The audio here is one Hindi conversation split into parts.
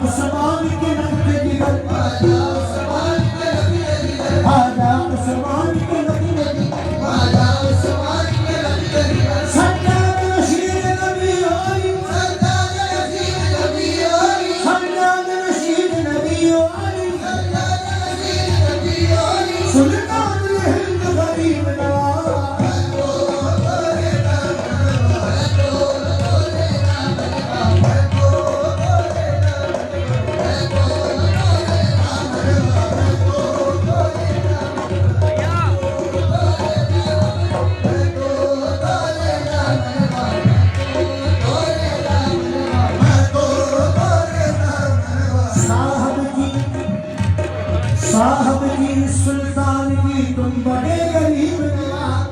उस्मान के नखरे जिगर ख्वाजा उस्मान के नखरे जिगर ख्वाजा उस्मान के नखरे जिगर ख्वाजा उस्मान के नखरे जिगर सज्जाद रशीद नबी आई सज्जाद रशीद नबी आई सज्जाद रशीद नबी आई सज्जाद रशीद नबी आई सुल्तान हिंद गरीब नवाज साहब जी सुल्तान जी तुम बड़े गरीब नवाज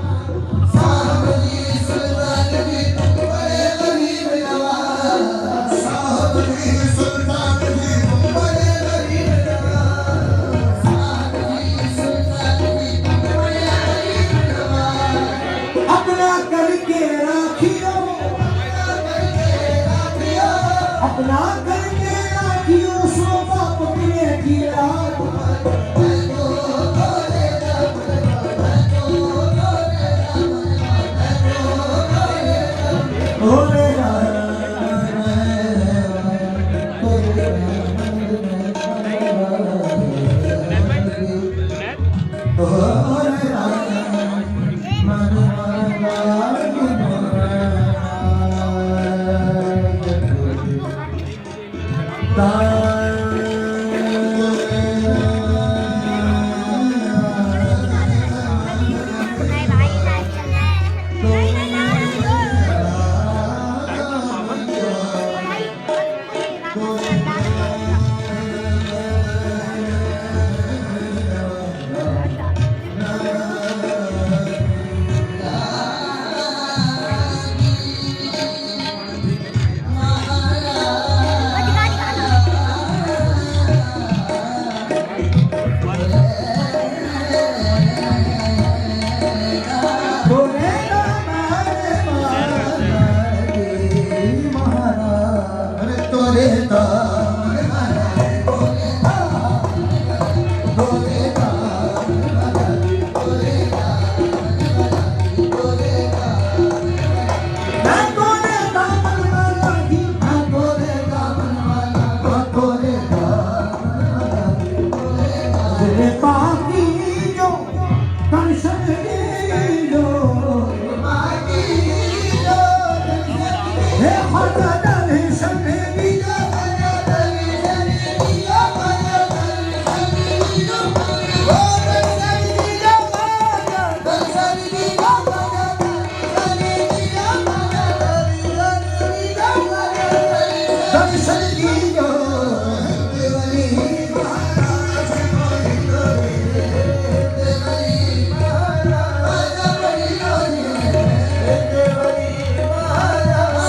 साहब जी सुल्तान जी तुम बड़े गरीब नवाज साहब जी सुल्तान जी तुम बड़े गरीब नवाज साहब जी सुल्तान जी तुम बड़े गरीब नवाज अपना करके राखियो अपना करके राखियो सो बाप के किया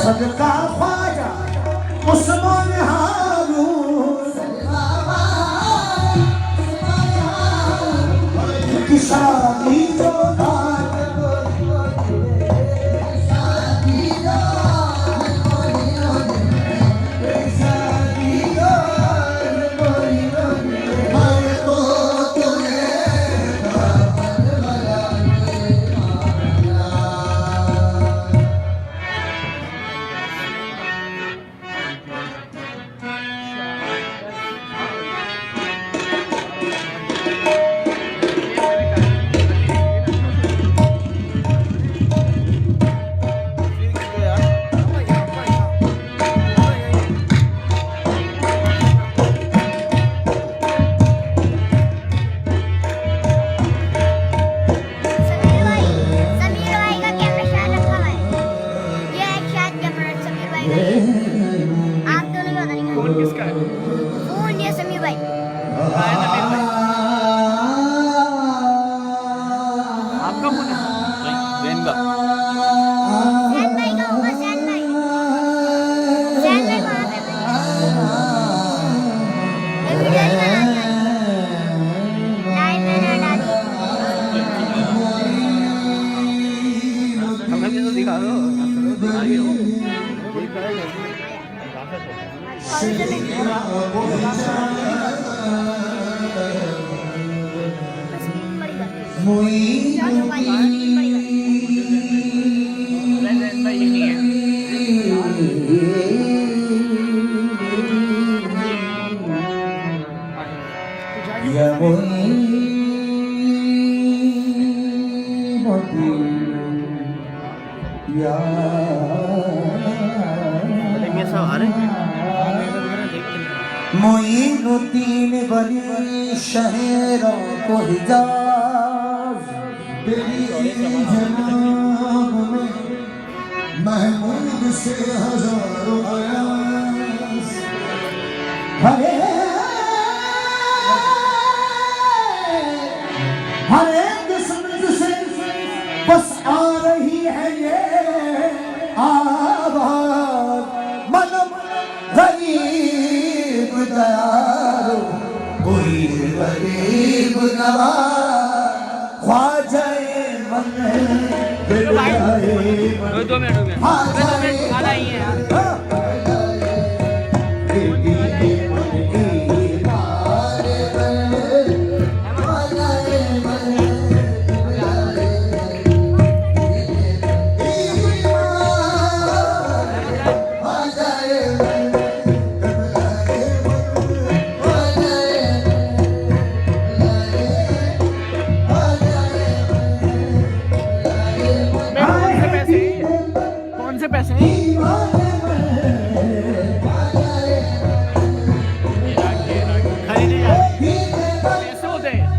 सदका ख्वाजा उस्मान हारून की शादी जो दिखा दो मोइनुद्दीन बनी शहरों को हिजाज तेरी जनाब में महमूद से हजारों अयाज हरे हरे किस्मत से बस आ रही है ये आवाज मनम गरीब दयालु कोई गरीब नवाज ख्वाजाए मन दिल जाए मन 2 मिनट हो गए आधा ही है यार पैसे खरीदे पैसे होते हैं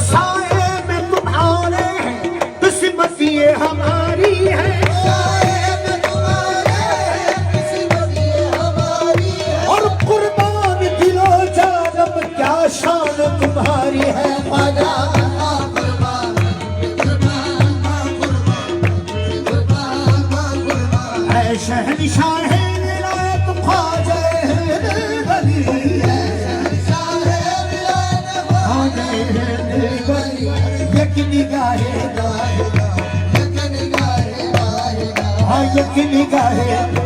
साए में तुम्हारे किस्मत ये हमारी है, और कुर्बान दिलो जानब क्या शान की निगाहें